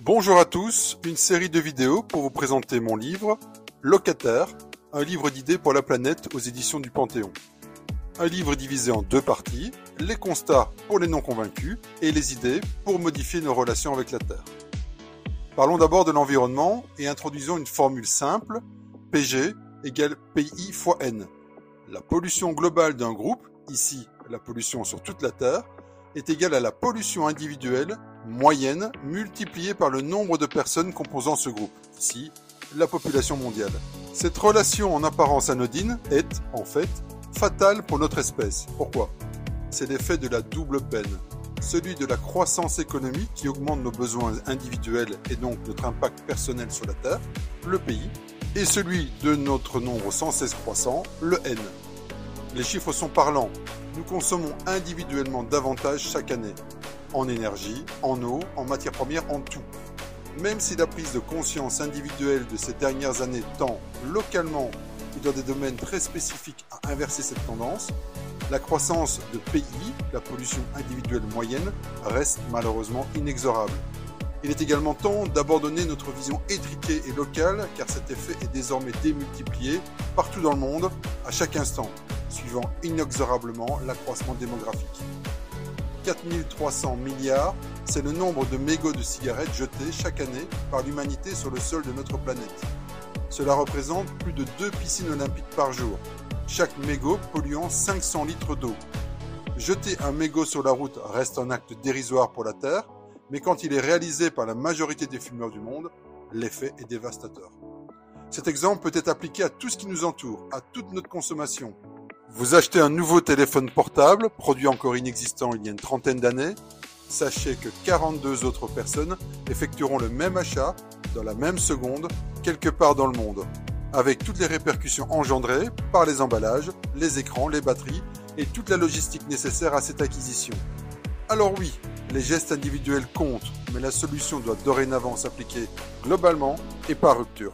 Bonjour à tous, une série de vidéos pour vous présenter mon livre « Locataire, un livre d'idées pour la planète » aux éditions du Panthéon. Un livre divisé en deux parties, les constats pour les non-convaincus et les idées pour modifier nos relations avec la Terre. Parlons d'abord de l'environnement et introduisons une formule simple, PG égale PI fois N. La pollution globale d'un groupe, ici la pollution sur toute la Terre, est égale à la pollution individuelle moyenne multipliée par le nombre de personnes composant ce groupe, ici la population mondiale. Cette relation en apparence anodine est, en fait, fatale pour notre espèce. Pourquoi? C'est l'effet de la double peine. Celui de la croissance économique qui augmente nos besoins individuels et donc notre impact personnel sur la Terre, le pays, et celui de notre nombre sans cesse croissant, le N. Les chiffres sont parlants. Nous consommons individuellement davantage chaque année, en énergie, en eau, en matières premières, en tout. Même si la prise de conscience individuelle de ces dernières années tend localement et dans des domaines très spécifiques à inverser cette tendance, la croissance de PI, la pollution individuelle moyenne, reste malheureusement inexorable. Il est également temps d'abandonner notre vision étriquée et locale car cet effet est désormais démultiplié partout dans le monde, à chaque instant, suivant inexorablement l'accroissement démographique. 4300 milliards, c'est le nombre de mégots de cigarettes jetés chaque année par l'humanité sur le sol de notre planète. Cela représente plus de 2 piscines olympiques par jour, chaque mégot polluant 500 litres d'eau. Jeter un mégot sur la route reste un acte dérisoire pour la Terre, mais quand il est réalisé par la majorité des fumeurs du monde, l'effet est dévastateur. Cet exemple peut être appliqué à tout ce qui nous entoure, à toute notre consommation. Vous achetez un nouveau téléphone portable, produit encore inexistant il y a une trentaine d'années, sachez que 42 autres personnes effectueront le même achat dans la même seconde, quelque part dans le monde, avec toutes les répercussions engendrées par les emballages, les écrans, les batteries et toute la logistique nécessaire à cette acquisition. Alors oui, les gestes individuels comptent, mais la solution doit dorénavant s'appliquer globalement et par rupture.